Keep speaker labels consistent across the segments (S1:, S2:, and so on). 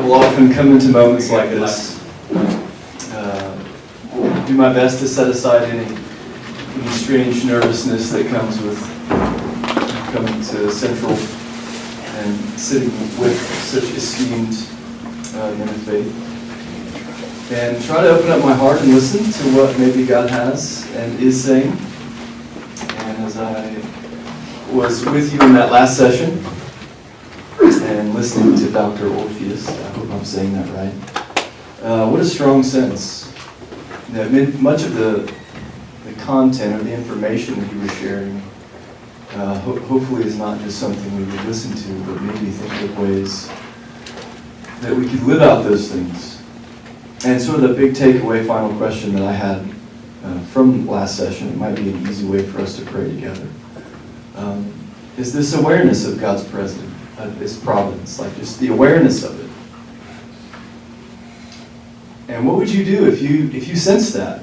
S1: will often come into moments like this. Do my best to set aside any strange nervousness that comes with coming to Central and sitting with such esteemed men of faith. And try to open up my heart and listen to what maybe God has and is saying. And as I was with you in that last session and listening to Dr. Orpheus, I hope I'm saying that right, what a strong sense that much of the content or the information that he was sharing hopefully is not just something we would listen to, but maybe think of ways that we could live out those things. And sort of the big takeaway final question that I had from last session, it might be an easy way for us to pray together, is this awareness of God's presence, of His providence, like just the awareness of it. And what would you do if you sensed that?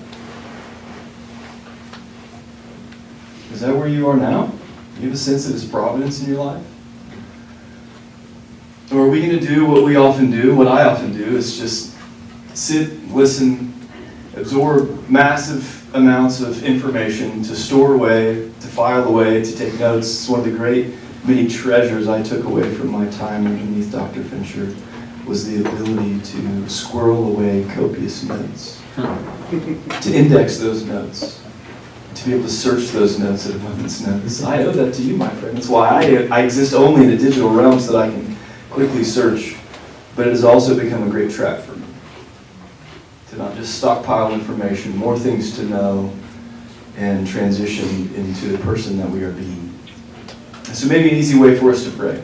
S1: Is that where you are now? You have a sense of His providence in your life? Or are we going to do what we often do, what I often do, is just sit, listen, absorb massive amounts of information to store away, to file away, to take notes. It's one of the great many treasures I took away from my time underneath Dr. Fincher was the ability to squirrel away copious notes, to index those notes, to be able to search those notes at a moment's notice. I owe that to you, my friend. That's why I exist only in the digital realm so that I can quickly search. But it has also become a great trap for me to not just stockpile information, more things to know, and transition into the person that we are being. And so maybe an easy way for us to pray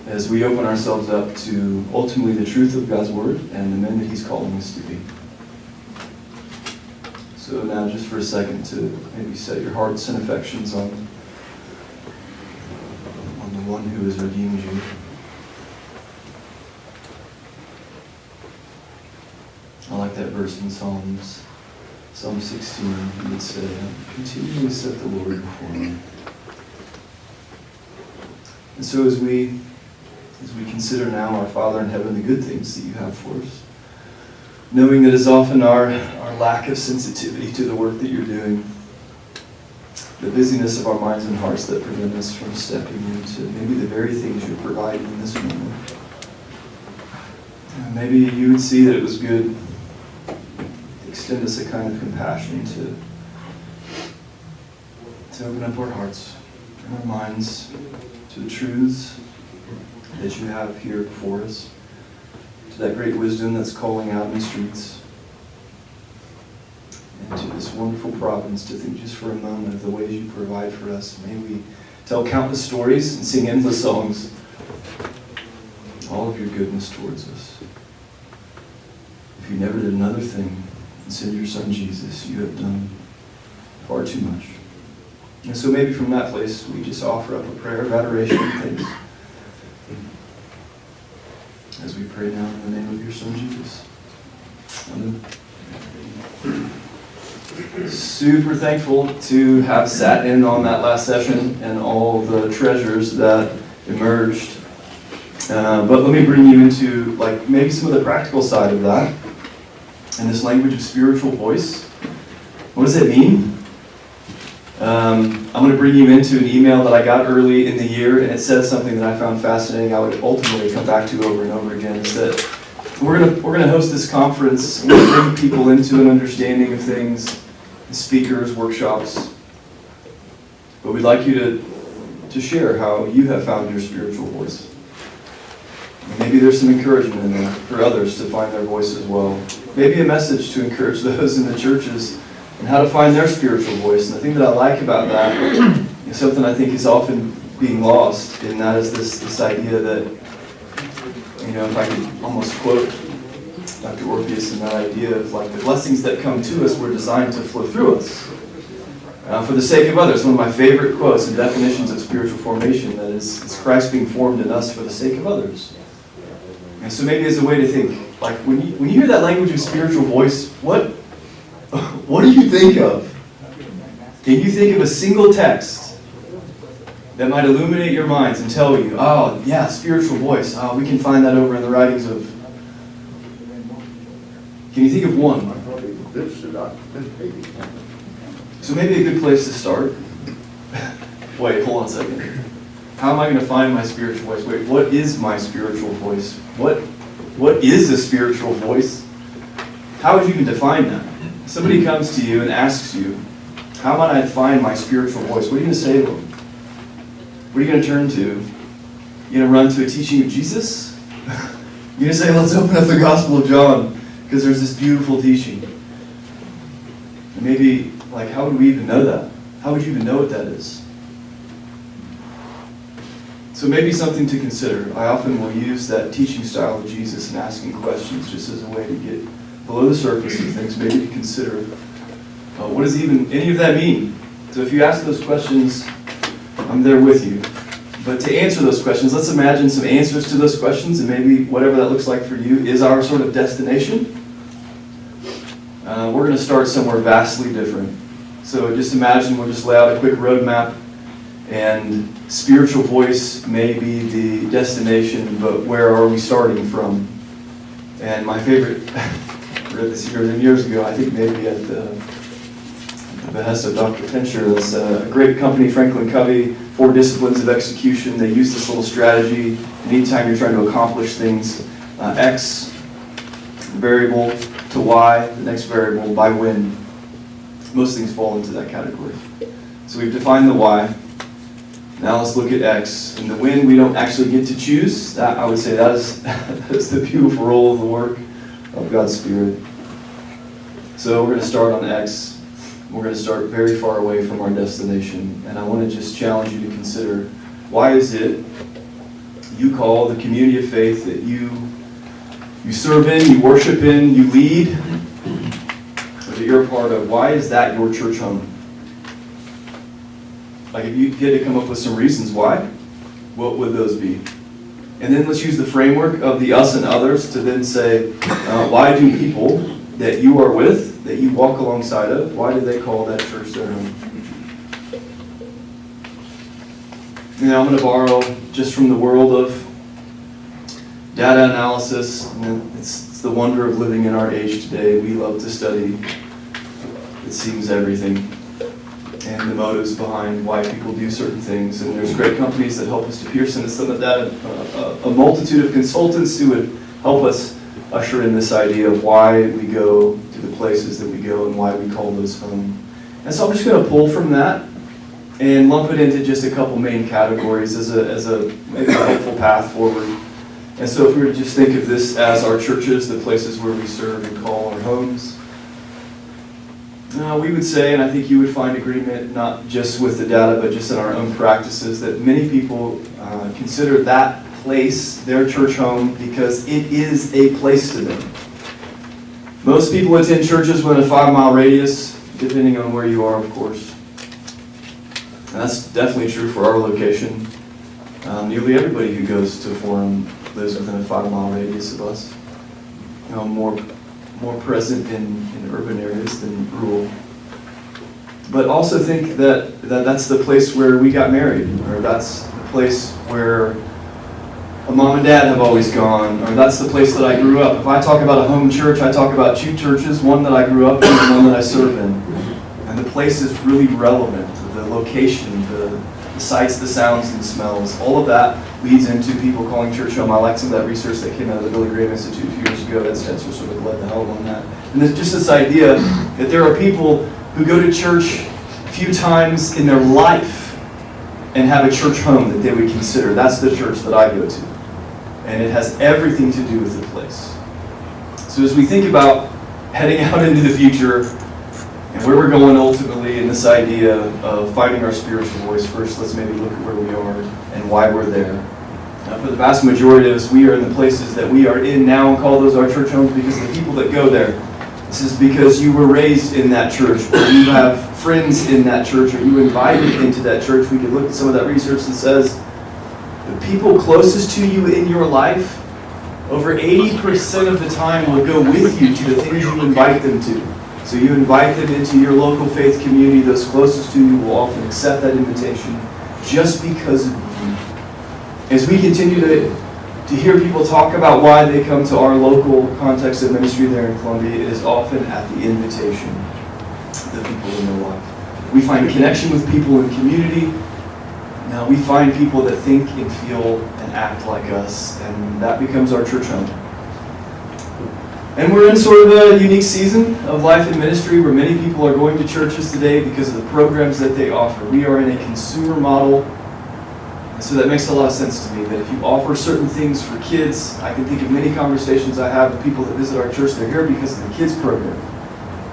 S1: as we open ourselves up to ultimately the truth of God's Word and the men that He's calling us to be. So now just for a second to maybe set your hearts and affections on the one who has redeemed you. I like that verse in Psalm 16. He would say, continually set the Lord before me. And so as we consider now, our Father in heaven, the good things that you have for us, knowing that it's often our lack of sensitivity to the work that you're doing, the busyness of our minds and hearts that prevent us from stepping into maybe the very things you're providing in this moment. Maybe you would see that it was good to extend us a kind of compassion to open up our hearts and our minds to the truths that you have here before us, to that great wisdom that's calling out in the streets, and to this wonderful providence to think just for a moment of the ways you provide for us. May we tell countless stories and sing endless songs, all of your goodness towards us. If you never did another thing and send your Son Jesus, you have done far too much. And so maybe from that place we just offer up a prayer of adoration and thanks as we pray now in the name of your Son Jesus. Amen. Super thankful to have sat in on that last session and all the treasures that emerged. But let me bring you into maybe some of the practical side of that and this language of spiritual voice. What does it mean? I'm going to bring you into an email that I got early in the year, and it says something that I found fascinating. I would ultimately come back to over and over again. Is that we're going to host this conference. We're going to bring people into an understanding of things, speakers, workshops. But we'd like you to share how you have found your spiritual voice. And maybe there's some encouragement in there for others to find their voice as well. Maybe a message to encourage those in the churches and how to find their spiritual voice. And the thing that I like about that is something I think is often being lost, and that is this idea that, if I could almost quote Dr. Orpheus in that idea of the blessings that come to us were designed to flow through us for the sake of others. One of my favorite quotes and definitions of spiritual formation, that is Christ being formed in us for the sake of others. And so maybe as a way to think, when you hear that language of spiritual voice, what do you think of? Can you think of a single text that might illuminate your minds and tell you, oh, yeah, spiritual voice. Oh, we can find that over in the writings of... Can you think of one? So maybe a good place to start. Wait, hold on a second. How am I going to find my spiritual voice? Wait, what is my spiritual voice? What is a spiritual voice? How would you even define that? Somebody comes to you and asks you, how might I find my spiritual voice? What are you going to say to them? What are you going to turn to? You're going to run to a teaching of Jesus? You're going to say, let's open up the Gospel of John, because there's this beautiful teaching. And maybe, like, how would we even know that? How would you even know what that is? So maybe something to consider. I often will use that teaching style of Jesus and asking questions just as a way to get below the surface of things, maybe to consider what does even any of that mean? So if you ask those questions, I'm there with you. But to answer those questions, let's imagine some answers to those questions, and maybe whatever that looks like for you is our sort of destination. We're going to start somewhere vastly different. So just imagine we'll just lay out a quick roadmap, and spiritual voice may be the destination, but where are we starting from? And my favorite, I read this years ago, I think maybe at the behest of Dr. Fincher, this a great company, Franklin Covey, 4 Disciplines of Execution. They use this little strategy. Anytime you're trying to accomplish things, X variable to Y, the next variable by when. Most things fall into that category. So we've defined the Y. Now let's look at X. And the when we don't actually get to choose. That, I would say that is the beautiful role of the work of God's Spirit. So we're going to start on X. We're going to start very far away from our destination. And I want to just challenge you to consider, why is it you call the community of faith that you serve in, you worship in, you lead, or that you're a part of, why is that your church home? Like, if you had to come up with some reasons why, what would those be? And then let's use the framework of the us and others to then say, why do people that you are with, that you walk alongside of, why do they call that church their home? You know, I'm going to borrow just from the world of data analysis. It's the wonder of living in our age today. We love to study, it seems, everything, and the motives behind why people do certain things. And there's great companies that help us to pierce into some of that, a multitude of consultants who would help us usher in this idea of why we go to the places that we go and why we call those home. And so I'm just going to pull from that and lump it into just a couple main categories as a maybe a helpful path forward. And so if we were to just think of this as our churches, the places where we serve and call our homes, we would say, and I think you would find agreement not just with the data but just in our own practices, that many people consider that place their church home because it is a place to them. Most people attend churches within a 5-mile radius, depending on where you are, of course. And that's definitely true for our location. Nearly everybody who goes to Forum lives within a 5-mile radius of us. More present in urban areas than rural. But also think that that's the place where we got married, or that's the place where mom and dad have always gone, or that's the place that I grew up. If I talk about a home church, I talk about 2 churches, one that I grew up in and one that I serve in. And the place is really relevant. The location, the sights, the sounds, and the smells, all of that leads into people calling church home. I like some of that research that came out of the Billy Graham Institute a few years ago. Ed Stetzer sort of led the helm on that. And there's just this idea that there are people who go to church a few times in their life and have a church home that they would consider. That's the church that I go to. And it has everything to do with the place. So as we think about heading out into the future and where we're going ultimately in this idea of finding our spiritual voice, first let's maybe look at where we are and why we're there. Now, for the vast majority of us, we are in the places that we are in now and call those our church homes because of the people that go there. This is because you were raised in that church, or you have friends in that church, or you were invited into that church. We could look at some of that research that says the people closest to you in your life, over 80% of the time will go with you to the things you invite them to. So you invite them into your local faith community. Those closest to you will often accept that invitation, just because of you. As we continue to hear people talk about why they come to our local context of ministry there in Columbia, it is often at the invitation of the people in their life. We find connection with people in community. Now we find people that think and feel and act like us, and that becomes our church home. And we're in sort of a unique season of life and ministry where many people are going to churches today because of the programs that they offer. We are in a consumer model, and so that makes a lot of sense to me, that if you offer certain things for kids, I can think of many conversations I have with people that visit our church. They're here because of the kids program.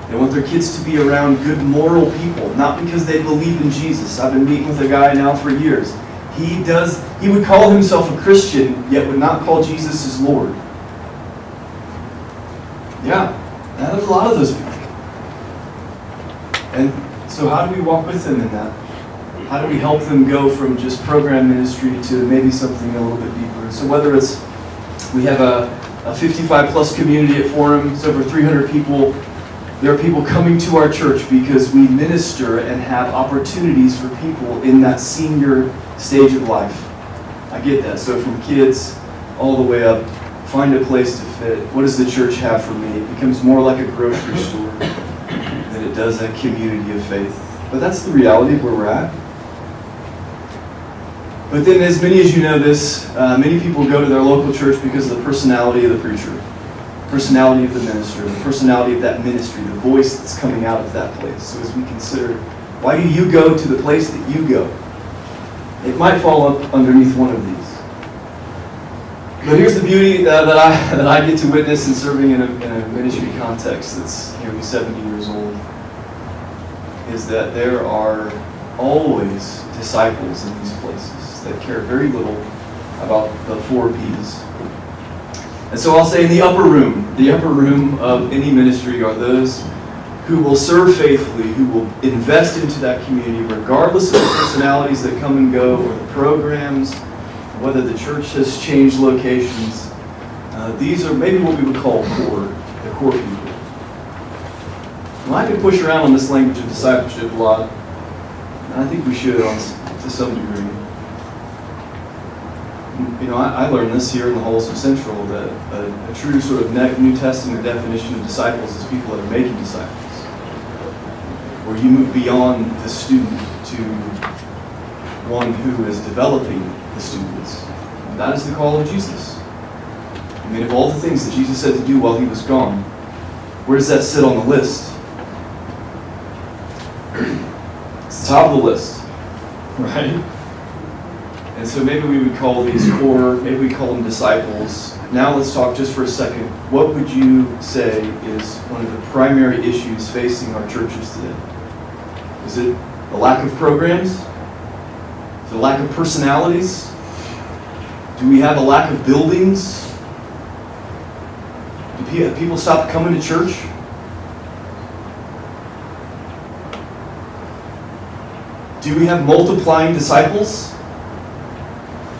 S1: They want their kids to be around good moral people, not because they believe in Jesus. I've been meeting with a guy now for years. He would call himself a Christian, yet would not call Jesus his Lord. Yeah, there's a lot of those people. And so how do we walk with them in that? How do we help them go from just program ministry to maybe something a little bit deeper? So whether it's, we have a 55 plus community at Forum, it's over 300 people. There are people coming to our church because we minister and have opportunities for people in that senior stage of life. I get that. So from kids all the way up, find a place to fit. What does the church have for me? It becomes more like a grocery store than it does a community of faith. But that's the reality of where we're at. But then, as many as you know this, many people go to their local church because of the personality of the preacher, personality of the minister, the personality of that ministry, the voice that's coming out of that place. So as we consider, why do you go to the place that you go? It might fall up underneath one of these. But here's the beauty that I get to witness in serving in a ministry context that's nearly 70 years old, is that there are always disciples in these places that care very little about the 4 P's. And so I'll say in the upper room of any ministry are those who will serve faithfully, who will invest into that community regardless of the personalities that come and go or the programs, whether the church has changed locations. These are maybe what we would call the core people. Well, I could push around on this language of discipleship a lot, and I think we should to some degree. You know, I learned this here in the halls of Central, that a true sort of New Testament definition of disciples is people that are making disciples, where you move beyond the student to one who is developing the students. And that is the call of Jesus. I mean, of all the things that Jesus said to do while he was gone, where does that sit on the list? It's the top of the list, right? And so maybe we would call these core, maybe we call them disciples. Now let's talk just for a second. What would you say is one of the primary issues facing our churches today? Is it the lack of programs? The lack of personalities? Do we have a lack of buildings? Do people stop coming to church? Do we have multiplying disciples?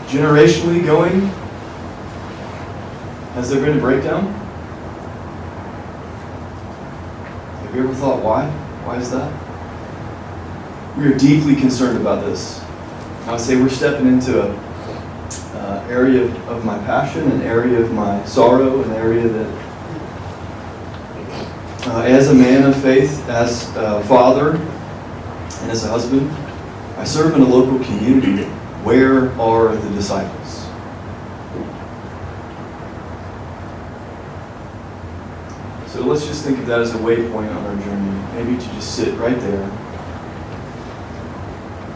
S1: Generationally going? Has there been a breakdown? Have you ever thought why? Why is that? We are deeply concerned about this. I would say we're stepping into an area of my passion, an area of my sorrow, an area that, as a man of faith, as a father, and as a husband, I serve in a local community. Where are the disciples? So let's just think of that as a waypoint on our journey. Maybe to just sit right there.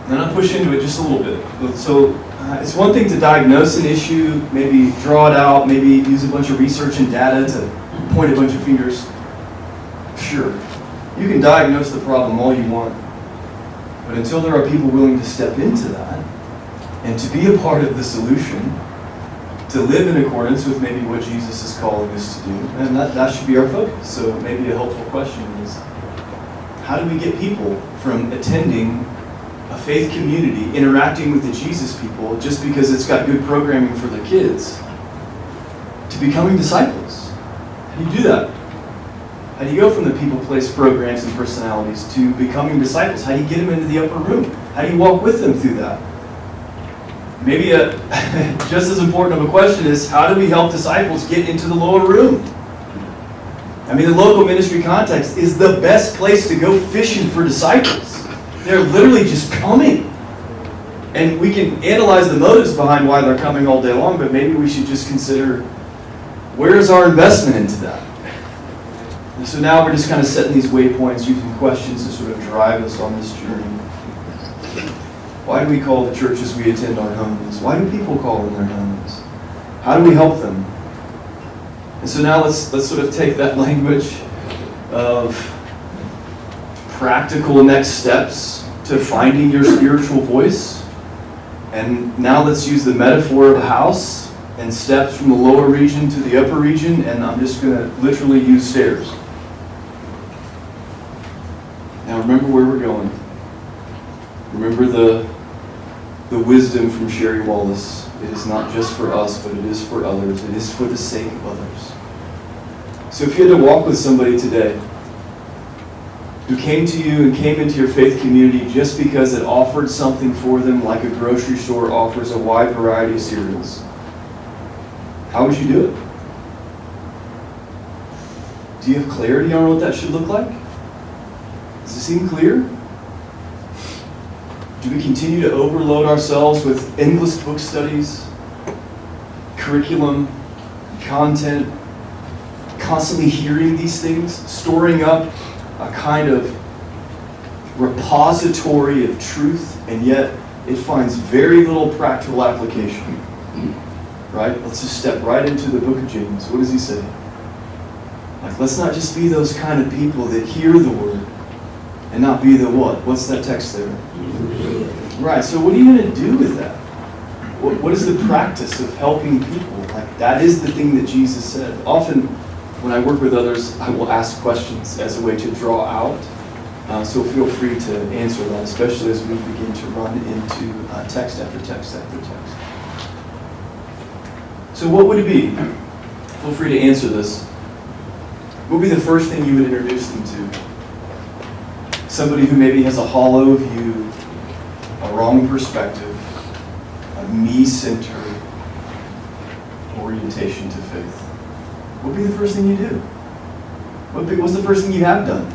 S1: And I'll push into it just a little bit. So it's one thing to diagnose an issue, maybe draw it out, maybe use a bunch of research and data to point a bunch of fingers. Sure, you can diagnose the problem all you want. But until there are people willing to step into that and to be a part of the solution, to live in accordance with maybe what Jesus is calling us to do, and that should be our focus. So maybe a helpful question is, how do we get people from attending a faith community, interacting with the Jesus people just because it's got good programming for their kids, to becoming disciples? How do you do that? How do you go from the people, place, programs, and personalities to becoming disciples? How do you get them into the upper room? How do you walk with them through that? Maybe just as important of a question is, how do we help disciples get into the lower room? I mean, the local ministry context is the best place to go fishing for disciples. They're literally just coming. And we can analyze the motives behind why they're coming all day long, but maybe we should just consider, where is our investment into that? And so now we're just kind of setting these waypoints, using questions to sort of drive us on this journey. Why do we call the churches we attend our homes? Why do people call them their homes? How do we help them? And so now let's sort of take that language of practical next steps to finding your spiritual voice. And now let's use the metaphor of a house and steps from the lower region to the upper region, and I'm just going to literally use stairs. Now remember where we're going. Remember the wisdom from Sherry Wallace. It is not just for us, but it is for others. It is for the sake of others. So if you had to walk with somebody today who came to you and came into your faith community just because it offered something for them, like a grocery store offers a wide variety of cereals, how would you do it? Do you have clarity on what that should look like? Does it seem clear? Do we continue to overload ourselves with endless book studies, curriculum, content, constantly hearing these things, storing up a kind of repository of truth, and yet it finds very little practical application? Right? Let's just step right into the book of James. What does he say? Like, let's not just be those kind of people that hear the word and not be the what? What's that text there? Right, so what are you going to do with that? What is the practice of helping people? Like, that is the thing that Jesus said. Often, when I work with others, I will ask questions as a way to draw out. So feel free to answer that, especially as we begin to run into text after text after text. So what would it be? Feel free to answer this. What would be the first thing you would introduce them to? Somebody who maybe has a hollow view, a wrong perspective, a me-centered orientation to faith. What would be the first thing you do? What's the first thing you have done?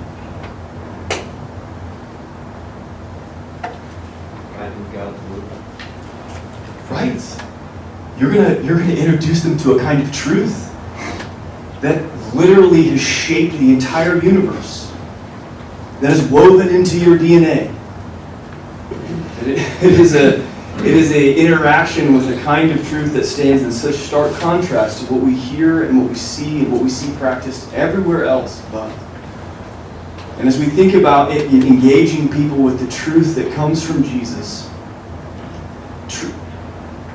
S1: Right. You're gonna introduce them to a kind of truth that literally has shaped the entire universe, that is woven into your DNA. It is a interaction with a kind of truth that stands in such stark contrast to what we hear and what we see and what we see practiced everywhere else but. And as we think about it, engaging people with the truth that comes from Jesus,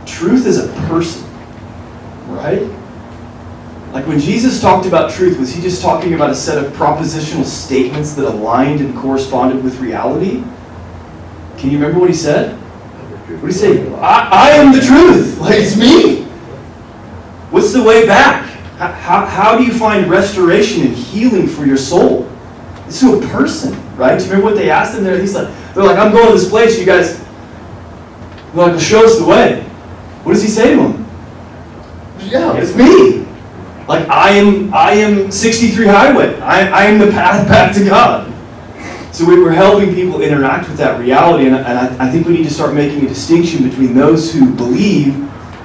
S1: truth is a person, right? Like when Jesus talked about truth, was he just talking about a set of propositional statements that aligned and corresponded with reality? Can you remember what he said? What did he say? I am the truth. Like, it's me. What's the way back? How do you find restoration and healing for your soul? It's to a person, right? Do you remember what they asked him there? They're like, I'm going to this place, you guys. They're like, well, show us the way. What does he say to them? Yeah, it's me. Like, I am 63 Highway. I am the path back to God. So we're helping people interact with that reality, and I think we need to start making a distinction between those who believe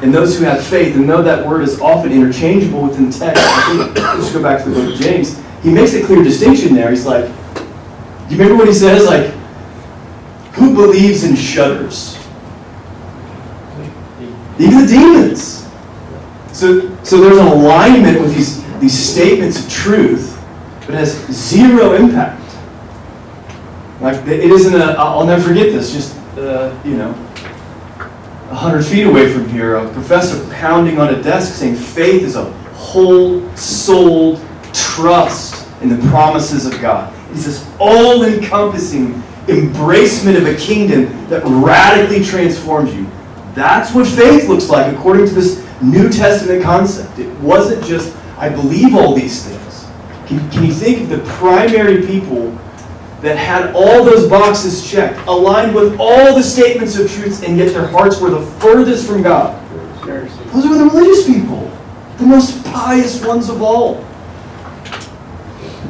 S1: and those who have faith. And though that word is often interchangeable within the text, I think, let's go back to the book of James. He makes a clear distinction there. He's like, do you remember what he says? Like, who believes and shudders? Even the demons. So there's an alignment with these statements of truth, but it has zero impact. Like, it isn't I'll never forget this, just, 100 feet away from here, a professor pounding on a desk saying faith is a whole-souled trust in the promises of God. It's this all-encompassing embracement of a kingdom that radically transforms you. That's what faith looks like according to this New Testament concept. It wasn't just, I believe all these things. Can you think of the primary people that had all those boxes checked, aligned with all the statements of truth, and yet their hearts were the furthest from God. Those were the religious people, the most pious ones of all.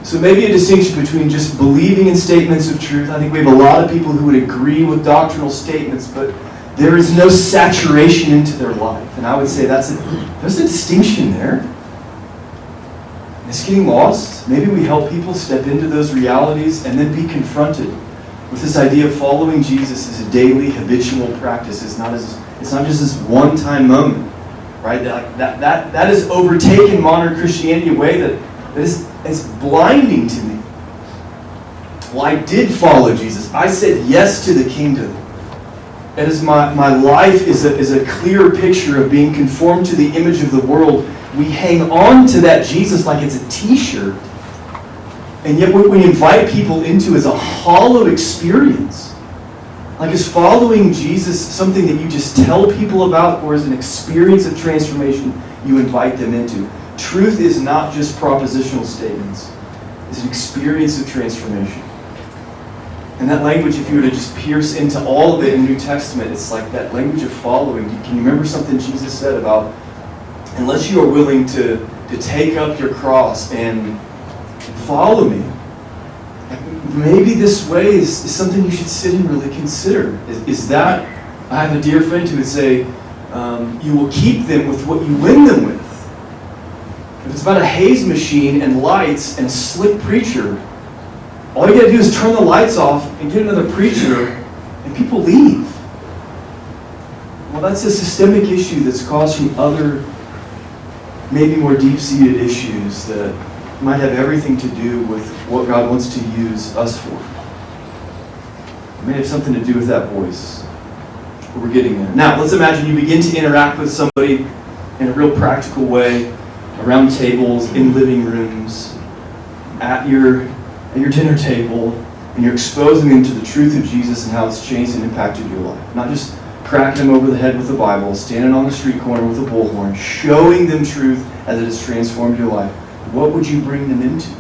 S1: So maybe a distinction between just believing in statements of truth. I think we have a lot of people who would agree with doctrinal statements, but there is no saturation into their life. And I would say there's a distinction there. It's getting lost. Maybe we help people step into those realities and then be confronted with this idea of following Jesus as a daily, habitual practice. It's not just this one-time moment, right? That has overtaken modern Christianity in a way that is blinding to me. Well, I did follow Jesus. I said yes to the kingdom. And as my life is a clear picture of being conformed to the image of the world, we hang on to that Jesus like it's a t-shirt. And yet what we invite people into is a hollow experience. Like, is following Jesus something that you just tell people about, or is an experience of transformation you invite them into? Truth is not just propositional statements. It's an experience of transformation. And that language, if you were to just pierce into all of it in the New Testament, it's like that language of following. Can you remember something Jesus said about, unless you are willing to take up your cross and follow me, maybe this way is something you should sit and really consider. Is that, I have a dear friend who would say, you will keep them with what you win them with. If it's about a haze machine and lights and a slick preacher, all you got to do is turn the lights off and get another preacher, and people leave. Well, that's a systemic issue that's caused from other, maybe more deep-seated issues that might have everything to do with what God wants to use us for. It may have something to do with that voice. But we're getting there. Now, let's imagine you begin to interact with somebody in a real practical way, around tables, in living rooms, at your dinner table, and you're exposing them to the truth of Jesus and how it's changed and impacted your life. Not just cracking them over the head with the Bible, standing on the street corner with a bullhorn, showing them truth as it has transformed your life. What would you bring them into?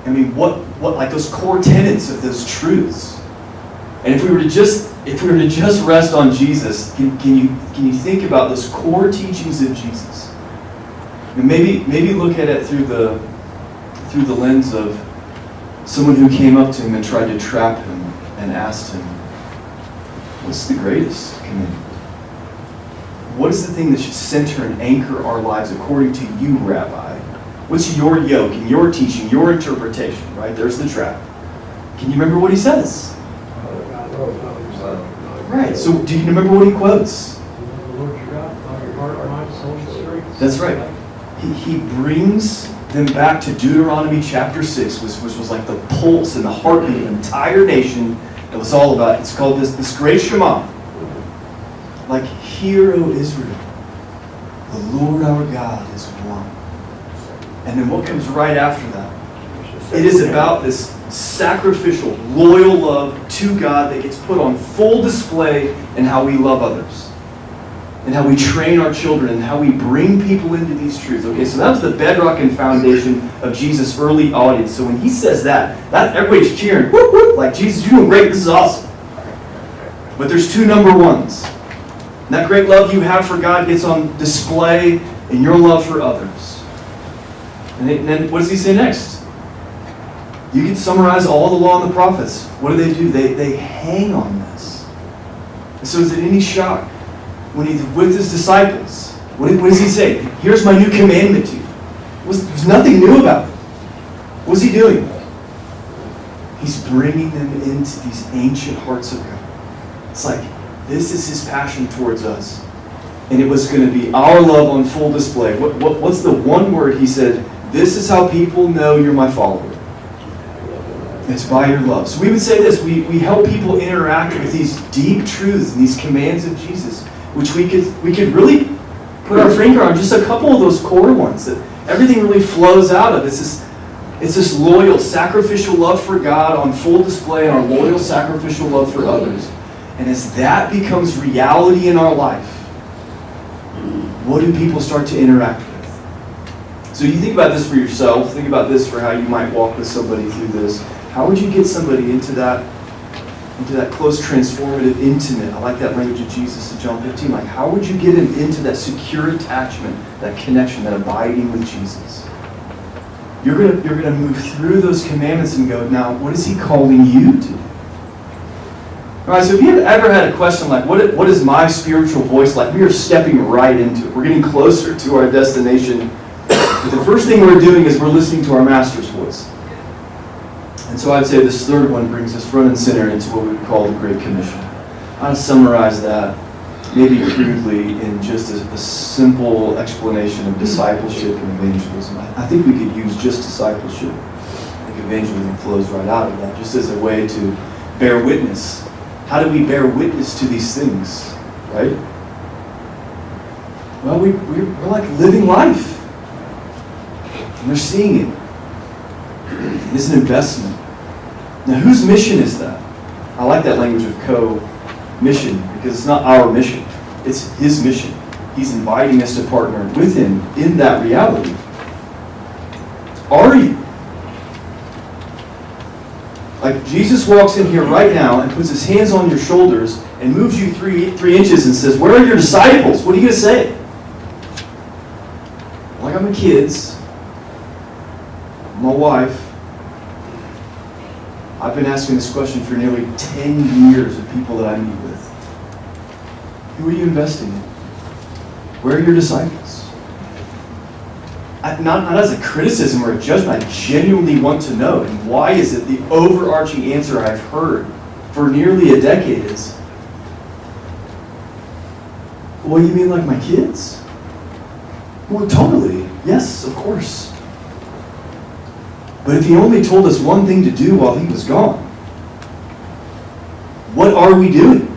S1: I mean, what like those core tenets of those truths? And if we were to just rest on Jesus, can you think about those core teachings of Jesus? And maybe look at it through the lens of someone who came up to him and tried to trap him and asked him, what's the greatest commandment? What is the thing that should center and anchor our lives according to you, Rabbi? What's your yoke and your teaching, your interpretation, right? There's the trap. Can you remember what he says? Right, so do you remember what he quotes? That's right. He brings them back to Deuteronomy chapter 6, which was like the pulse and the heartbeat of an entire nation. It was all about, it's called this great Shema. Like, hear, O Israel, the Lord our God is one. And then what comes right after that? It is about this sacrificial, loyal love to God that gets put on full display in how we love others, and how we train our children, and how we bring people into these truths. Okay, so that was the bedrock and foundation of Jesus' early audience. So when he says that everybody's cheering, whoop, whoop, like, Jesus, you're doing great, this is awesome. But there's two number ones. And that great love you have for God gets on display in your love for others. And then what does he say next? You can summarize all the law and the prophets. What do? They hang on this. And so is it any shock when he's with his disciples? What does he say? Here's my new commandment to you. There's nothing new about it. What's he doing? He's bringing them into these ancient hearts of God. It's like, this is his passion towards us. And it was going to be our love on full display. What's the one word he said? This is how people know you're my follower. It's by your love. So we would say this, we help people interact with these deep truths and these commands of Jesus, which we could really put our finger on just a couple of those core ones that everything really flows out of. It's this loyal, sacrificial love for God on full display, and our loyal, sacrificial love for others. And as that becomes reality in our life, what do people start to interact with? So you think about this for yourself. Think about this for how you might walk with somebody through this. How would you get somebody into that close, transformative, intimate, I like that language of Jesus in John 15, like how would you get him into that secure attachment, that connection, that abiding with Jesus? You're gonna move through those commandments and go, now, what is he calling you to do? All right, so if you've ever had a question like, what is my spiritual voice like? We are stepping right into it. We're getting closer to our destination. But the first thing we're doing is we're listening to our Master's voice. And so I'd say this third one brings us front and center into what we would call the Great Commission. I'll summarize that, maybe crudely, in just a simple explanation of discipleship and evangelism. I think we could use just discipleship. I think evangelism flows right out of that, just as a way to bear witness. How do we bear witness to these things, right? Well, we're like living life. And we're seeing it. It's an investment. Now, whose mission is that? I like that language of co-mission, because it's not our mission. It's his mission. He's inviting us to partner with him in that reality. Are you? Like Jesus walks in here right now and puts his hands on your shoulders and moves you three inches and says, where are your disciples? What are you going to say? Like, I'm my kids, my wife. I've been asking this question for nearly 10 years of people that I meet with. Who are you investing in? Where are your disciples? Not as a criticism or a judgment. I genuinely want to know. And why is it the overarching answer I've heard for nearly a decade is, well, you mean like my kids? Well, totally. Yes, of course. But if he only told us one thing to do while he was gone, what are we doing?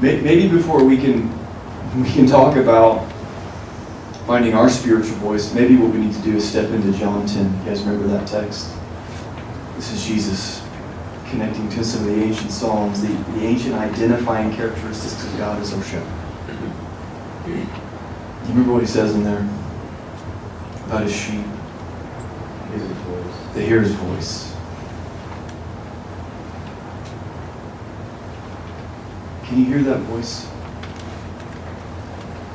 S1: Maybe before we can talk about finding our spiritual voice, maybe what we need to do is step into John 10. You guys remember that text? This is Jesus connecting to some of the ancient Psalms, the ancient identifying characteristics of God as our shepherd. Do you remember what he says in there about his sheep? They hear his voice. Can you hear that voice?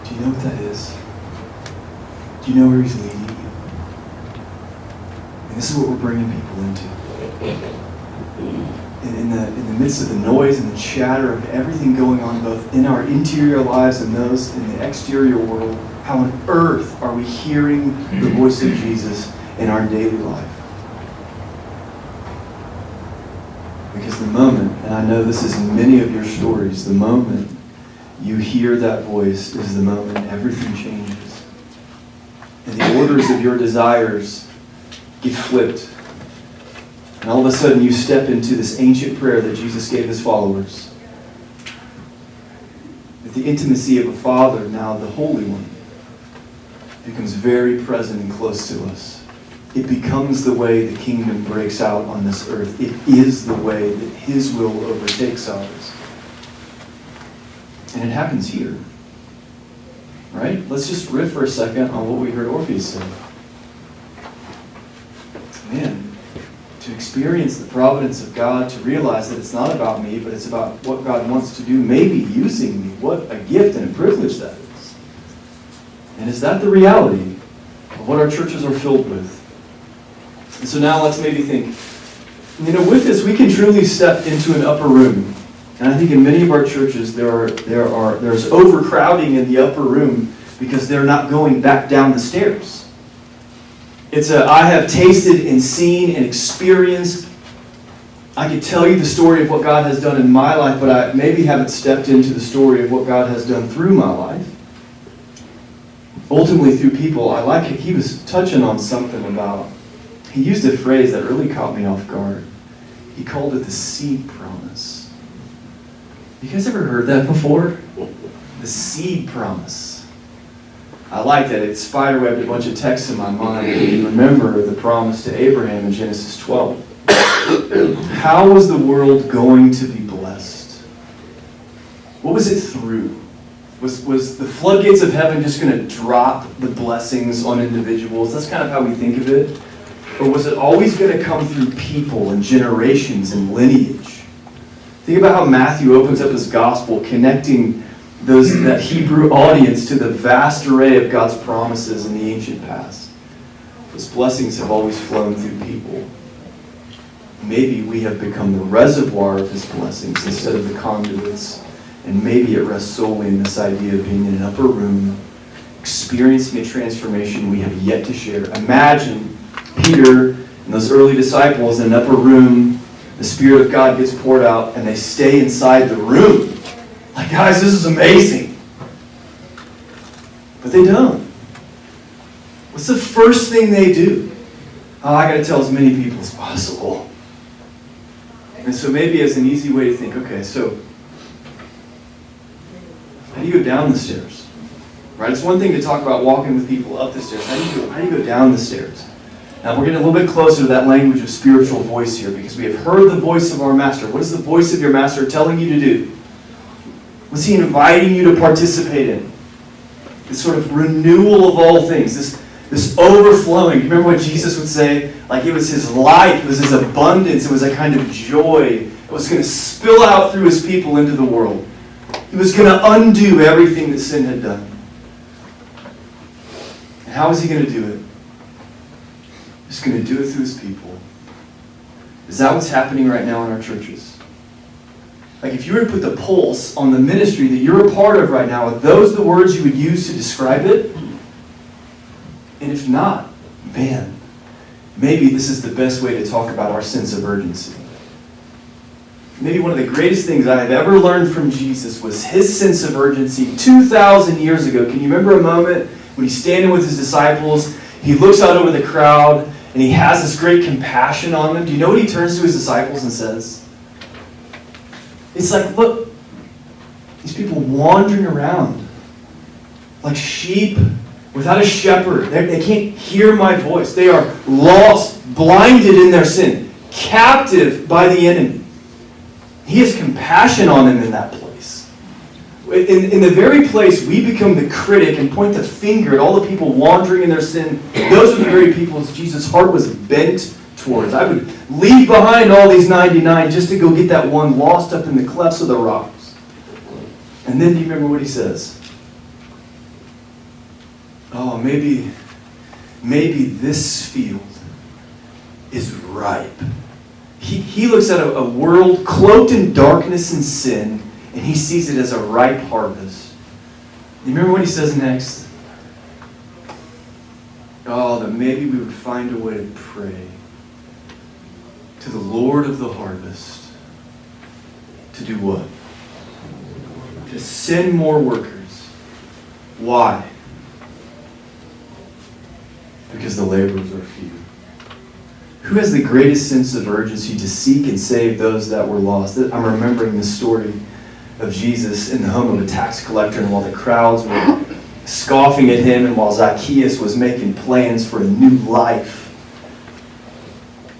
S1: Do you know what that is? Do you know where he's leading you? And this is what we're bringing people into. In the midst of the noise and the chatter of everything going on both in our interior lives and those in the exterior world, how on earth are we hearing the voice of Jesus in our daily life? Because the moment, and I know this is in many of your stories, the moment you hear that voice is the moment everything changes. And the orders of your desires get flipped. And all of a sudden you step into this ancient prayer that Jesus gave his followers. With the intimacy of a Father, now the Holy One becomes very present and close to us. It becomes the way the kingdom breaks out on this earth. It is the way that his will overtakes ours. And it happens here. Right? Let's just riff for a second on what we heard Orpheus say. Man, to experience the providence of God, to realize that it's not about me, but it's about what God wants to do, maybe using me. What a gift and a privilege that is. And is that the reality of what our churches are filled with? And so now let's maybe think, with this we can truly step into an upper room. And I think in many of our churches there's overcrowding in the upper room because they're not going back down the stairs. It's I have tasted and seen and experienced. I could tell you the story of what God has done in my life, but I maybe haven't stepped into the story of what God has done through my life. Ultimately through people. I like it. He was touching on something about, he used a phrase that really caught me off guard. He called it the seed promise. You guys ever heard that before? The seed promise. I like that. It spiderwebbed a bunch of texts in my mind. You remember the promise to Abraham in Genesis 12. How was the world going to be blessed? What was it through? Was the floodgates of heaven just going to drop the blessings on individuals? That's kind of how we think of it. Or was it always going to come through people and generations and lineage? Think about how Matthew opens up his gospel, connecting that Hebrew audience to the vast array of God's promises in the ancient past. Those blessings have always flown through people. Maybe we have become the reservoir of his blessings instead of the conduits. And maybe it rests solely in this idea of being in an upper room, experiencing a transformation we have yet to share. Imagine Peter and those early disciples in an upper room. The Spirit of God gets poured out, and they stay inside the room. Like, guys, this is amazing. But they don't. What's the first thing they do? Oh, I got to tell as many people as possible. And so maybe as an easy way to think, okay, so how do you go down the stairs? Right? It's one thing to talk about walking with people up the stairs. How do you go down the stairs? Now we're getting a little bit closer to that language of spiritual voice here, because we have heard the voice of our Master. What is the voice of your Master telling you to do? What's he inviting you to participate in? This sort of renewal of all things, this overflowing. You remember what Jesus would say? Like, it was his life, it was his abundance, it was a kind of joy. It was going to spill out through his people into the world. He was going to undo everything that sin had done. And how is he going to do it? He's going to do it through his people. Is that what's happening right now in our churches? Like, if you were to put the pulse on the ministry that you're a part of right now, are those the words you would use to describe it? And if not, man, maybe this is the best way to talk about our sense of urgency. Maybe one of the greatest things I have ever learned from Jesus was his sense of urgency 2,000 years ago. Can you remember a moment when he's standing with his disciples, he looks out over the crowd, and he has this great compassion on them? Do you know what he turns to his disciples and says? It's like, look, these people wandering around like sheep without a shepherd. They can't hear my voice. They are lost, blinded in their sin, captive by the enemy. He has compassion on them in that place. In the very place we become the critic and point the finger at all the people wandering in their sin, those are the very people Jesus' heart was bent towards. I would leave behind all these 99 just to go get that one lost up in the clefts of the rocks. And then do you remember what he says? Oh, maybe this field is ripe. He looks at a world cloaked in darkness and sin, and he sees it as a ripe harvest. You remember what he says next? Oh, that maybe we would find a way to pray to the Lord of the harvest. To do what? To send more workers. Why? Because the laborers are few. Who has the greatest sense of urgency to seek and save those that were lost? I'm remembering the story of Jesus in the home of a tax collector, and while the crowds were scoffing at him, and while Zacchaeus was making plans for a new life,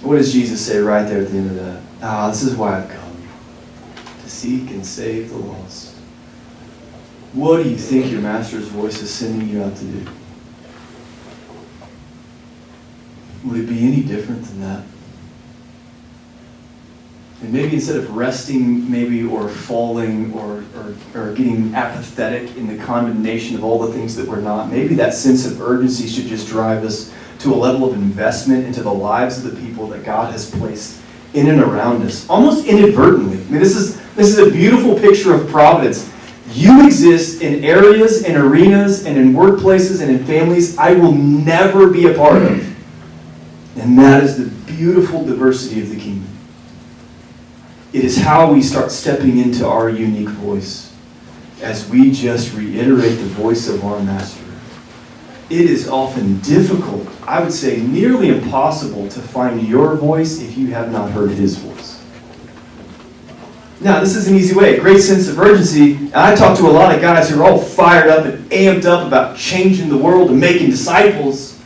S1: what does Jesus say right there at the end of that? This is why I've come, to seek and save the lost. What do you think your Master's voice is sending you out to do? Would it be any different than that? And maybe instead of resting, or falling, or getting apathetic in the condemnation of all the things that we're not, maybe that sense of urgency should just drive us to a level of investment into the lives of the people that God has placed in and around us, almost inadvertently. I mean, this is a beautiful picture of providence. You exist in areas and arenas and in workplaces and in families I will never be a part of. And that is the beautiful diversity of the kingdom. It is how we start stepping into our unique voice as we just reiterate the voice of our Master. It is often difficult, I would say nearly impossible, to find your voice if you have not heard his voice. Now, this is an easy way, a great sense of urgency. And I talk to a lot of guys who are all fired up and amped up about changing the world and making disciples,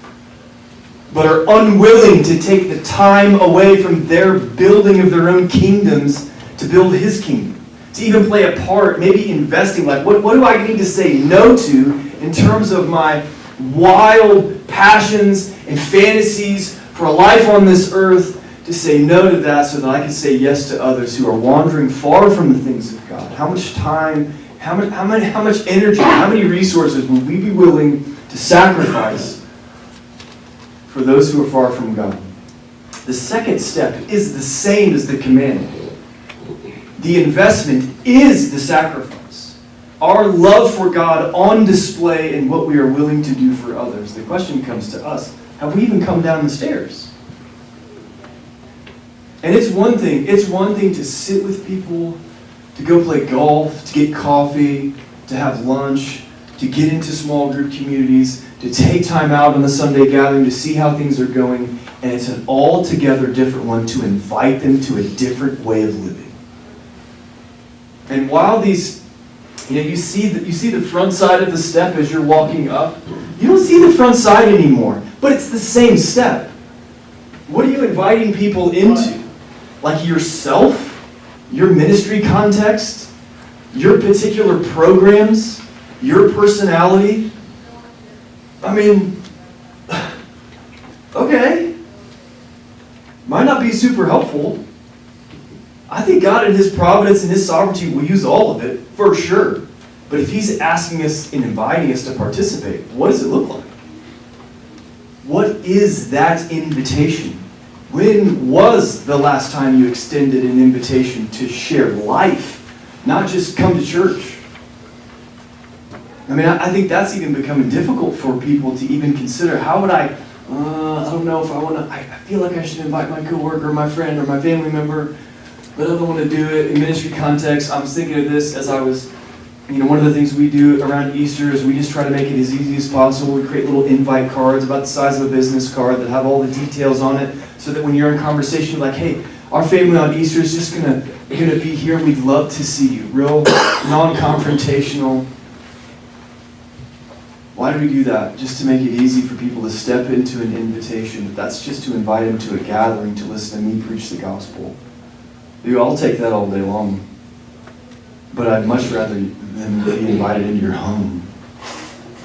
S1: but are unwilling to take the time away from their building of their own kingdoms to build his kingdom. To even play a part, maybe investing, like what do I need to say no to in terms of my wild passions and fantasies For a life on this earth, to say no to that so that I can say yes to others who are wandering far from the things of God. How much time, how much energy, how many resources would we be willing to sacrifice for those who are far from God? The second step is the same as the command. The investment is the sacrifice. Our love for God on display in what we are willing to do for others. The question comes to us, have we even come down the stairs? And it's one thing to sit with people, to go play golf, to get coffee, to have lunch, to get into small group communities, to take time out on the Sunday gathering to see how things are going. And it's an altogether different one to invite them to a different way of living. And while these, you see the front side of the step as you're walking up, you don't see the front side anymore, but it's the same step. What are you inviting people into? Like yourself, your ministry context, your particular programs, your personality? I mean, okay. Might not be super helpful. I think God in His providence and His sovereignty will use all of it, for sure. But if He's asking us and inviting us to participate, what does it look like? What is that invitation? When was the last time you extended an invitation to share life, not just come to church? I mean, I think that's even becoming difficult for people to even consider. How would I don't know if I want to, I feel like I should invite my coworker, my friend, or my family member, but I don't want to do it in ministry context. I was thinking of this as I was, one of the things we do around Easter is we just try to make it as easy as possible. We create little invite cards about the size of a business card that have all the details on it, so that when you're in conversation, you're like, hey, our family on Easter is just gonna be here. We'd love to see you. Real non-confrontational. Why do we do that? Just to make it easy for people to step into an invitation. That's just to invite them to a gathering to listen to me preach the gospel. I'll take that all day long. But I'd much rather them be invited into your home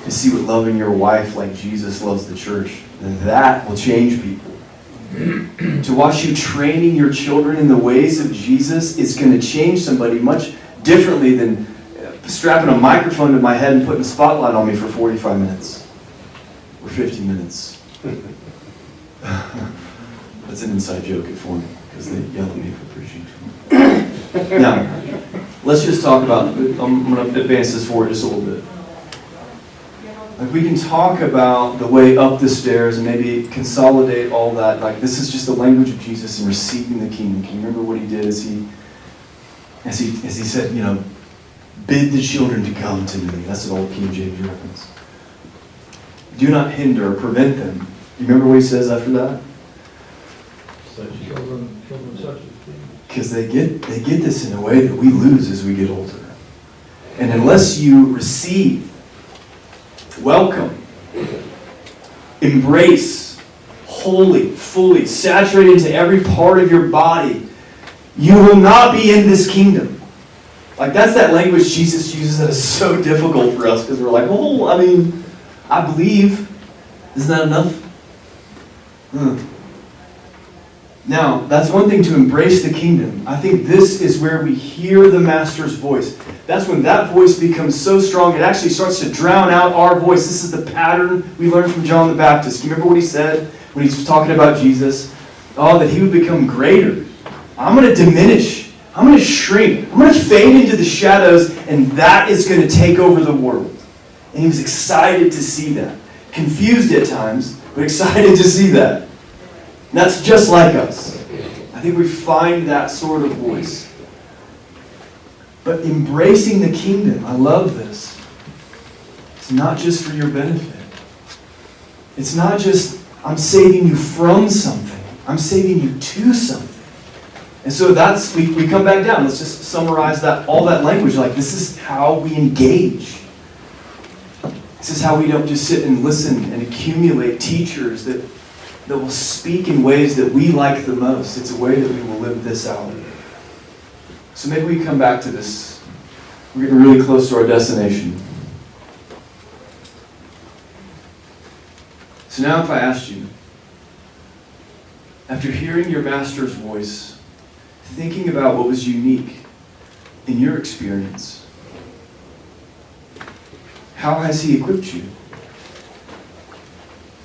S1: to see what loving your wife like Jesus loves the church. And that will change people. To watch you training your children in the ways of Jesus is going to change somebody much differently than strapping a microphone to my head and putting a spotlight on me for 45 minutes. Or 50 minutes. That's an inside joke at Foreman, because they yell at me for preaching. Now, let's just talk about, I'm going to advance this forward just a little bit. Like, we can talk about the way up the stairs and maybe consolidate all that. Like, this is just the language of Jesus in receiving the kingdom. Can you remember what He did as he said, bid the children to come to me. That's an old King James reference. Do not hinder or prevent them. Do you remember what He says after that? Because they get this in a way that we lose as we get older. And unless you receive, welcome, embrace, wholly, fully, saturate into every part of your body, you will not be in this kingdom. Like, that's that language Jesus uses that is so difficult for us, because we're like, oh, I believe. Isn't that enough? Now, that's one thing to embrace the kingdom. I think this is where we hear the Master's voice. That's when that voice becomes so strong, it actually starts to drown out our voice. This is the pattern we learned from John the Baptist. Do you remember what he said when he was talking about Jesus? Oh, that He would become greater. I'm going to diminish. I'm going to shrink. I'm going to fade into the shadows, and that is going to take over the world. And he was excited to see that. Confused at times, but excited to see that. And that's just like us. I think we find that sort of voice. But embracing the kingdom, I love this. It's not just for your benefit. It's not just, I'm saving you from something. I'm saving you to something. And so that's, we come back down. Let's just summarize that, all that language. Like, this is how we engage. This is how we don't just sit and listen and accumulate teachers that will speak in ways that we like the most. It's a way that we will live this out. So maybe we come back to this. We're getting really close to our destination. So now if I asked you, after hearing your master's voice, thinking about what was unique in your experience, how has he equipped you?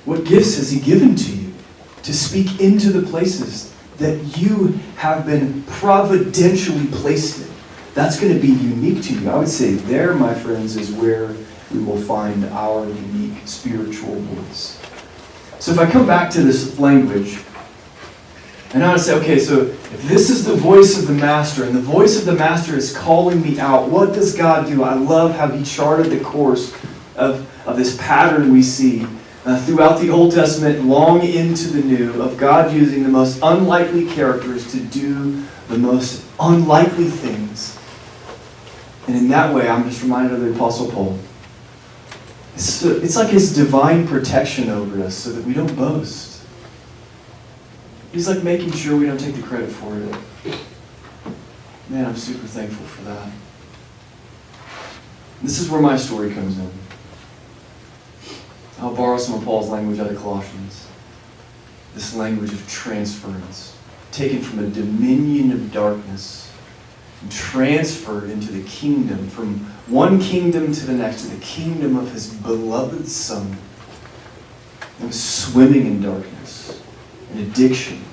S1: What gifts has he given to you to speak into the places that you have been providentially placed in? That's going to be unique to you. I would say there, my friends, is where we will find our unique spiritual voice. So if I come back to this language, and I want to say, okay, so if this is the voice of the Master, and the voice of the Master is calling me out, what does God do? I love how he charted the course of this pattern we see throughout the Old Testament, long into the New, of God using the most unlikely characters to do the most unlikely things. And in that way, I'm just reminded of the Apostle Paul. It's like his divine protection over us so that we don't boast. He's like making sure we don't take the credit for it. Man, I'm super thankful for that. This is where my story comes in. I'll borrow some of Paul's language out of Colossians. This language of transference, taken from a dominion of darkness and transferred into the kingdom, from one kingdom to the next, to the kingdom of his beloved Son. He was swimming in darkness, in addiction,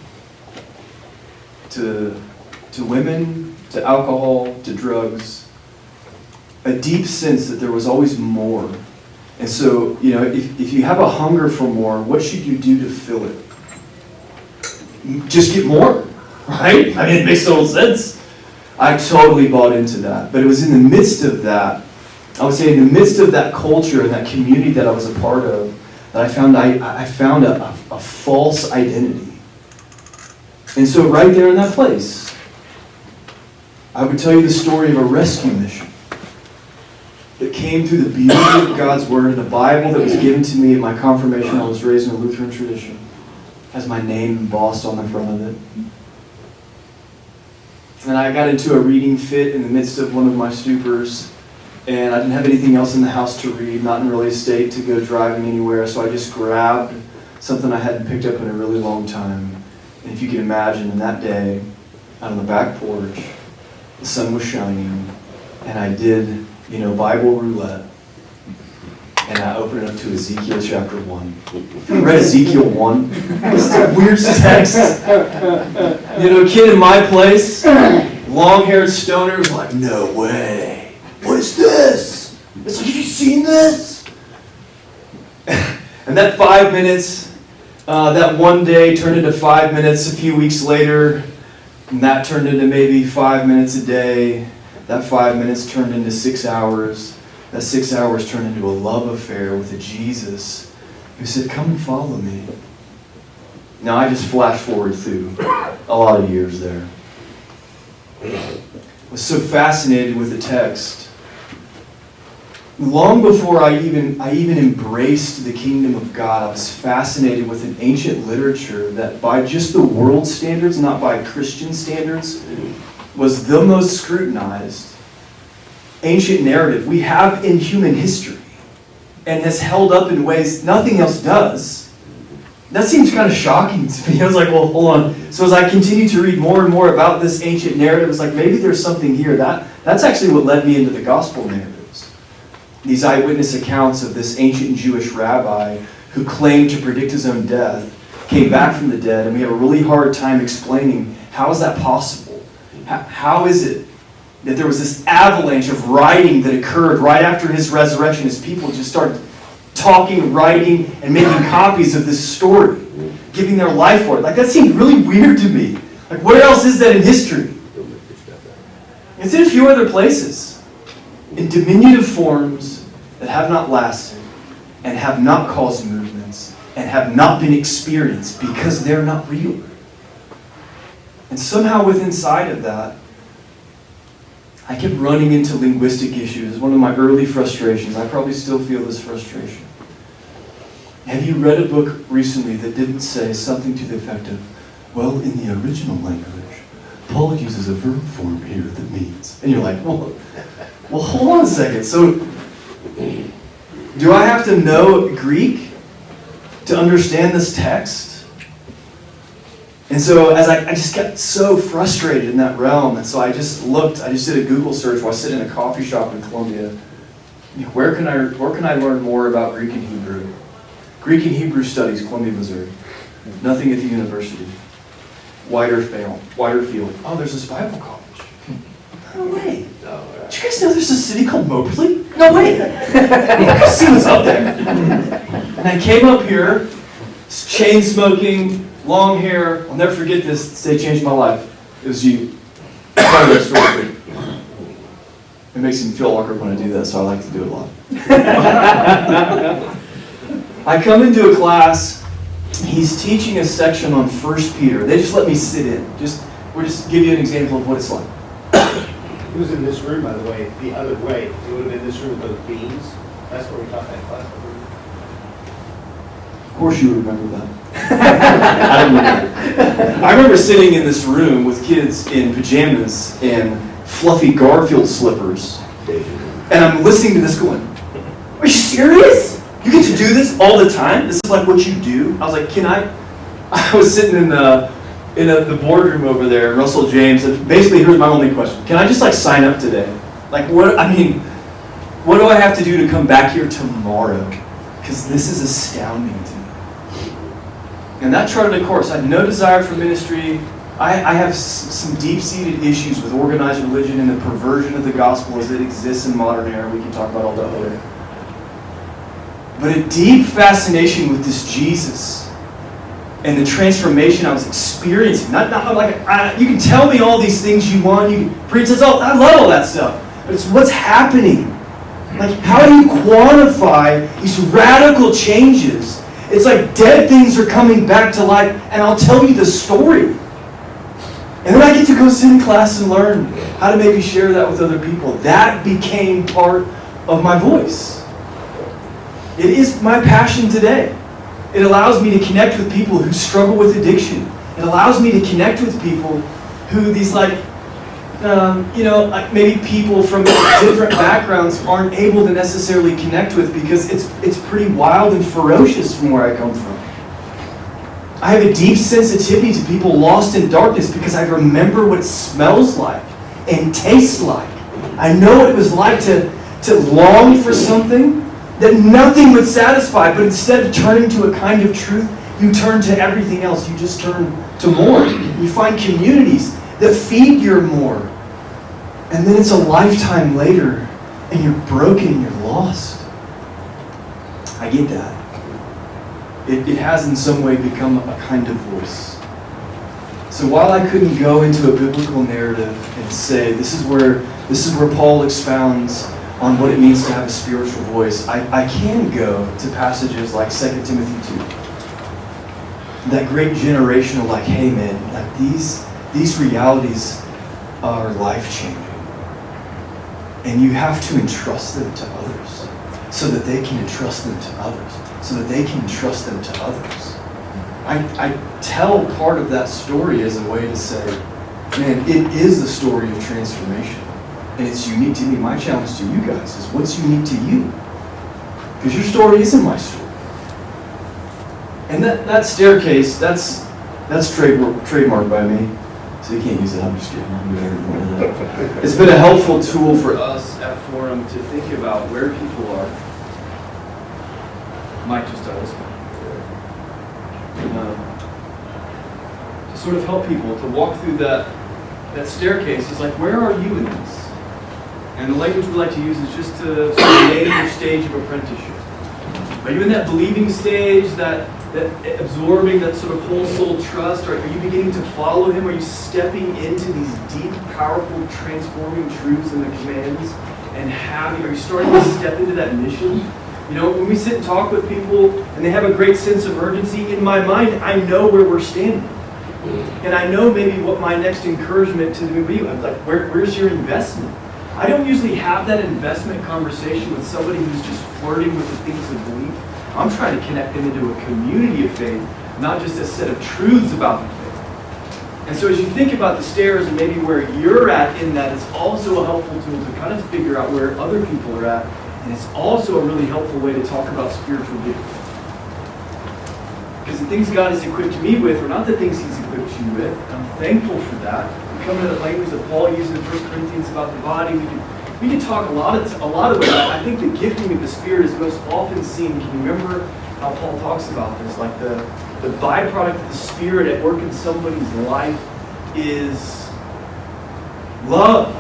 S1: to women, to alcohol, to drugs. A deep sense that there was always more. And so, if you have a hunger for more, what should you do to fill it? Just get more, right? I mean, it makes total sense. I totally bought into that. But it was in the midst of that, I would say in the midst of that culture and that community that I was a part of, that I found a false identity. And so right there in that place, I would tell you the story of a rescue mission that came through the beauty of God's Word and a Bible that was given to me at my confirmation. I was raised in a Lutheran tradition. Has my name embossed on the front of it. And I got into a reading fit in the midst of one of my stupors, and I didn't have anything else in the house to read, not in really a state to go driving anywhere, so I just grabbed something I hadn't picked up in a really long time. And if you can imagine, in that day, out on the back porch, the sun was shining, and I did, Bible roulette. And I opened it up to Ezekiel chapter 1. I read Ezekiel 1. It's the weirdest text. A kid in my place, long-haired stoner, was like, no way. What is this? It's like, have you seen this? And that 5 minutes, that one day turned into 5 minutes a few weeks later. And that turned into maybe 5 minutes a day. That 5 minutes turned into 6 hours. That 6 hours turned into a love affair with a Jesus who said, come and follow me. Now, I just flash forward through a lot of years there. I was so fascinated with the text. Long before I even embraced the kingdom of God, I was fascinated with an ancient literature that by just the world standards, not by Christian standards, was the most scrutinized ancient narrative we have in human history, and has held up in ways nothing else does. That seems kind of shocking to me. I was like, well, hold on. So as I continued to read more and more about this ancient narrative, it's like, maybe there's something here. That's actually what led me into the gospel narratives. These eyewitness accounts of this ancient Jewish rabbi who claimed to predict his own death, came back from the dead, and we have a really hard time explaining how is that possible? How is it that there was this avalanche of writing that occurred right after his resurrection as people just started talking, writing, and making copies of this story, giving their life for it? Like, that seemed really weird to me. Like, where else is that in history? It's in a few other places. In diminutive forms that have not lasted, and have not caused movements, and have not been experienced because they're not real. And somehow within inside of that, I kept running into linguistic issues. It's one of my early frustrations. I probably still feel this frustration. Have you read a book recently that didn't say something to the effect of, well, in the original language, Paul uses a verb form here that means, and you're like, well, hold on a second. So, do I have to know Greek to understand this text? And so as I just got so frustrated in that realm, and so I just did a Google search while I sit in a coffee shop in Columbia. Where can I learn more about Greek and Hebrew? Greek and Hebrew Studies, Columbia, Missouri. Nothing at the university. Wider field. Oh, there's this Bible college. No way. Did you guys know there's a city called Moberly? No way. You guys see what's up there? And I came up here, chain smoking, long hair. I'll never forget this. This day changed my life. It was you. Part of that story. It makes me feel awkward when I do that, so I like to do it a lot. I come into a class. He's teaching a section on 1 Peter. They just let me sit in. We'll just give you an example of what it's like.
S2: It was in this room, by the way, the other way. It would have been this room with those beams. That's where we taught that class.
S1: Of course you remember that. I don't remember. I remember sitting in this room with kids in pajamas and fluffy Garfield slippers. And I'm listening to this going, are you serious? You get to do this all the time? This is like what you do? I was like, I was sitting in the boardroom over there, Russell James, and basically here's my only question. Can I just sign up today? What do I have to do to come back here tomorrow? Because this is astounding to me. And that charted a course. I had no desire for ministry. I have some deep-seated issues with organized religion and the perversion of the gospel as it exists in modern era. We can talk about all that later. But a deep fascination with this Jesus and the transformation I was experiencing. Not like, you can tell me all these things you want. You can preach this. Oh, I love all that stuff. But it's what's happening. How do you quantify these radical changes? It's like dead things are coming back to life, and I'll tell you the story. And then I get to go sit in class and learn how to maybe share that with other people. That became part of my voice. It is my passion today. It allows me to connect with people who struggle with addiction. It allows me to connect with people who maybe people from different backgrounds aren't able to necessarily connect with because it's pretty wild and ferocious from where I come from. I have a deep sensitivity to people lost in darkness because I remember what it smells like and tastes like. I know what it was like to long for something that nothing would satisfy, but instead of turning to a kind of truth, you turn to everything else. You just turn to more. You find communities that feed your more. And then it's a lifetime later, and you're broken and you're lost. I get that. It has in some way become a kind of voice. So while I couldn't go into a biblical narrative and say, this is where Paul expounds on what it means to have a spiritual voice, I can go to passages like 2 Timothy 2. That great generational, hey man, these realities are life-changing. And you have to entrust them to others so that they can entrust them to others, so that they can entrust them to others. I tell part of that story as a way to say, man, it is the story of transformation. And it's unique to me. My challenge to you guys is what's unique to you? Because your story isn't my story. And that staircase, that's trademarked by me. So you can't use it. I'm just kidding. It's been a helpful tool for us at Forum to think about where people are. Mike just does. To sort of help people to walk through that staircase. It's where are you in this? And the language we like to use is just to sort of name your stage of apprenticeship. Are you in that believing stage, that absorbing, that sort of whole soul trust? Are you beginning to follow him? Are you stepping into these deep, powerful, transforming truths and the commands? And are you starting to step into that mission? When we sit and talk with people and they have a great sense of urgency, in my mind, I know where we're standing. And I know maybe what my next encouragement to them would be. I'm like, where's your investment? I don't usually have that investment conversation with somebody who's just flirting with the things of belief. I'm trying to connect them into a community of faith, not just a set of truths about the faith. And so as you think about the stairs and maybe where you're at in that, it's also a helpful tool to kind of figure out where other people are at. And it's also a really helpful way to talk about spiritual gifts. Because
S3: the things God has equipped me with are not the things He's equipped you with. I'm thankful for that. We come to the language that Paul uses in 1 Corinthians about the body. We can talk a lot of it. I think the gifting of the Spirit is most often seen. Can you remember how Paul talks about this? Like the byproduct of the Spirit at work in somebody's life is love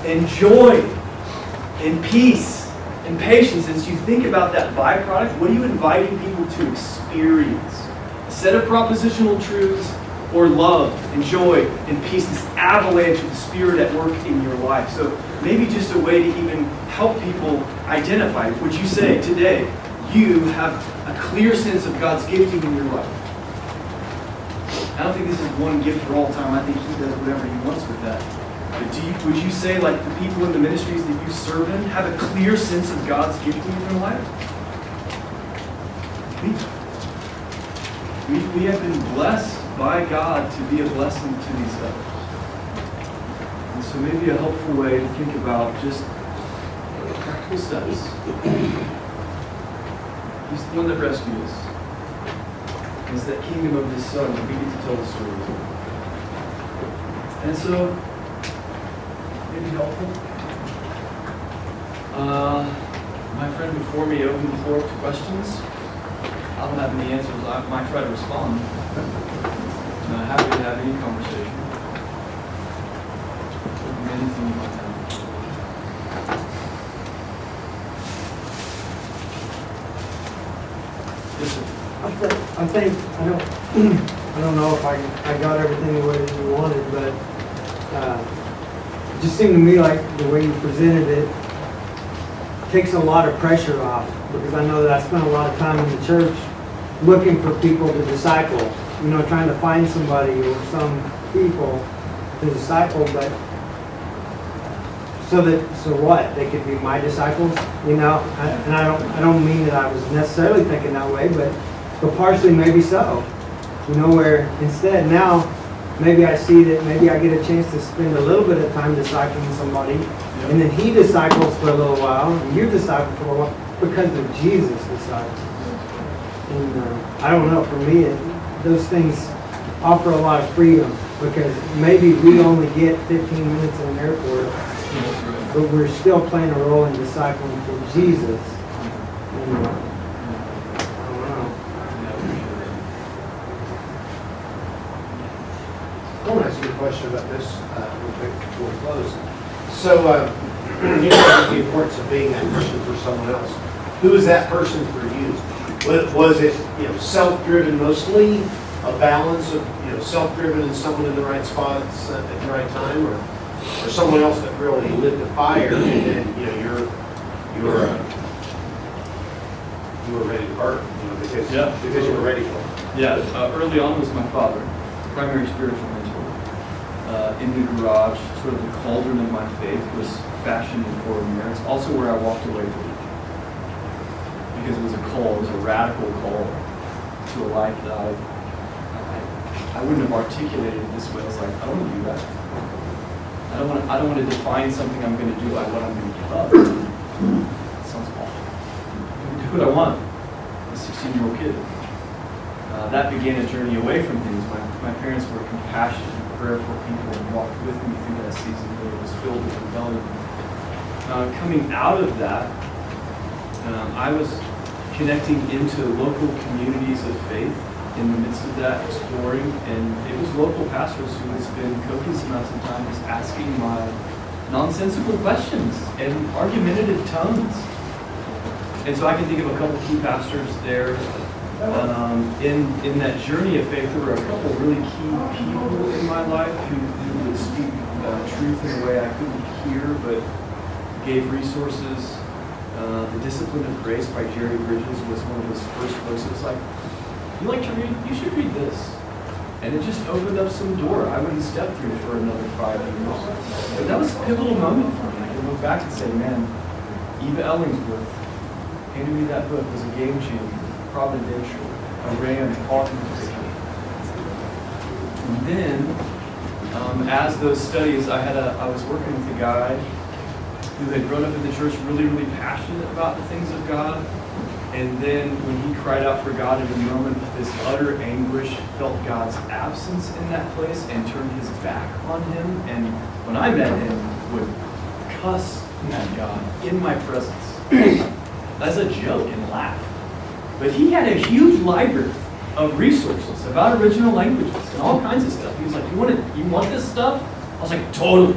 S3: and joy and peace and patience. As you think about that byproduct, what are you inviting people to experience? A set of propositional truths, or love and joy and peace, this avalanche of the Spirit at work in your life. So maybe just a way to even help people identify. Would you say today you have a clear sense of God's gifting in your life? I don't think this is one gift for all time. I think He does whatever He wants with that. But would you say, like the people in the ministries that you serve in, have a clear sense of God's gifting in their life? We have been blessed by God to be a blessing to these others. And so maybe a helpful way to think about just practical steps. He's the one that rescued us. It's that kingdom of His Son that we get to tell the story. And so, maybe helpful. My friend before me opened the floor up to questions. I don't have any answers. I might try to respond. Happy to have any conversation. Anything you might have. Yes, sir.
S4: I don't know if I got everything the way that you wanted, but it just seemed to me like the way you presented it takes a lot of pressure off, because I know that I spent a lot of time in the church looking for people to disciple, trying to find somebody or some people to disciple, but so what? They could be my disciples, and I don't mean that I was necessarily thinking that way, but partially maybe so, where instead now maybe I see that maybe I get a chance to spend a little bit of time discipling somebody, and then he disciples for a little while, and you disciple for a while, because of Jesus' disciples. And I don't know, for me, those things offer a lot of freedom, because maybe we only get 15 minutes in an airport, but we're still playing a role in discipling for Jesus. And, I don't know.
S2: I want to ask you a question about this real quick before we close. So, you know the importance of being that person for someone else. Who is that person for you? Was it self-driven mostly, a balance of self-driven and someone in the right spots at the right time, or someone else that really lit the fire, and then you were ready to burn, because you were ready for it.
S3: Yeah, early on was my father, primary spiritual mentor. In the garage, sort of the cauldron of my faith was fashioned in Fort Myers. It's also where I walked away from it. Because it was a call, it was a radical call to a life that I wouldn't have articulated it this way. I was like, I don't want to do that. I don't want to define something I'm going to do by what I'm going to give up. That sounds awful. I can do what I want. I'm a 16-year-old kid. That began a journey away from things. My parents were compassionate, prayerful people, and walked with me through that season where it was filled with rebellion. Coming out of that, I was connecting into local communities of faith in the midst of that, exploring, and it was local pastors who would spend copious amounts of time just asking my nonsensical questions and argumentative tones. And so I can think of a couple key pastors there. In that journey of faith, there were a couple really key people in my life who would speak truth in a way I couldn't hear, but gave resources. The Discipline of Grace by Jerry Bridges was one of his first books. It was like, you like to read? You should read this. And it just opened up some door I wouldn't step through for another 5 years. But that was a pivotal moment for me. I can look back and say, man, Eva Ellingsworth handing me that book was a game changer. Providential, a ram talking to me. And then, as those studies, I was working with a guy who had grown up in the church, really, really passionate about the things of God. And then when he cried out for God in a moment of this utter anguish, felt God's absence in that place and turned his back on him. And when I met him, would cuss at God in my presence as a joke and laugh. But he had a huge library of resources about original languages and all kinds of stuff. He was like, you want this stuff? I was like, totally.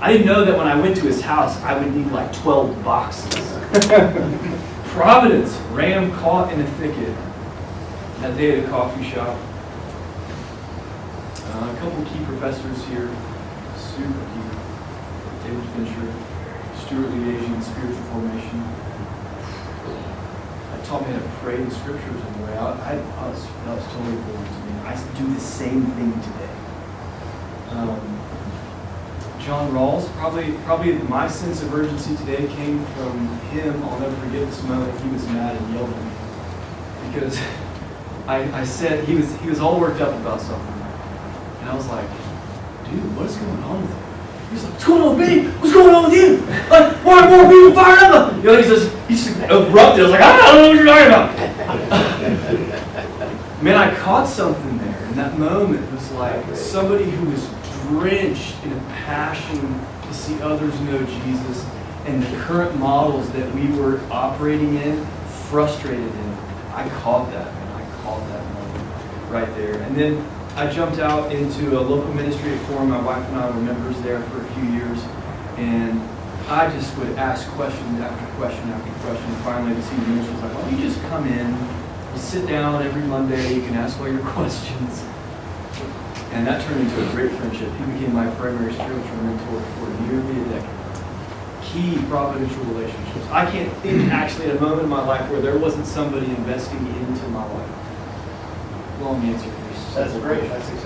S3: I didn't know that when I went to his house, I would need like 12 boxes. Providence, ram caught in a thicket. That day at a coffee shop. A couple key professors here, super key. David Fincher, Stuart Lee Asian Spiritual Formation. That taught me how to pray the scriptures in a way. That was totally foreign to me. I do the same thing today. John Rawls, probably my sense of urgency today came from him. I'll never forget this moment. He was mad and yelled at me because I said he was all worked up about something, and I was like, dude, what is going on with you? He's like, what's going on with me? What's going on with you? Like, why are more people fired up? You know, he just erupted. I was like, I don't know what you're talking about. Man, I caught something there in that moment. It was like somebody who was drenched in a passion to see others know Jesus, and the current models that we were operating in frustrated him. I caught that, man. I caught that moment right there. And then I jumped out into a local ministry at Forum. My wife and I were members there for a few years, and I just would ask question after question after question. And finally, the senior minister was like, "Why don't you just come in? We'll sit down every Monday. You can ask all your questions." And that turned into a great friendship. He became my primary spiritual mentor for nearly a decade. Key providential relationships. I can't think actually at a moment in my life where there wasn't somebody investing into my life. Long answer.
S2: That's great. That's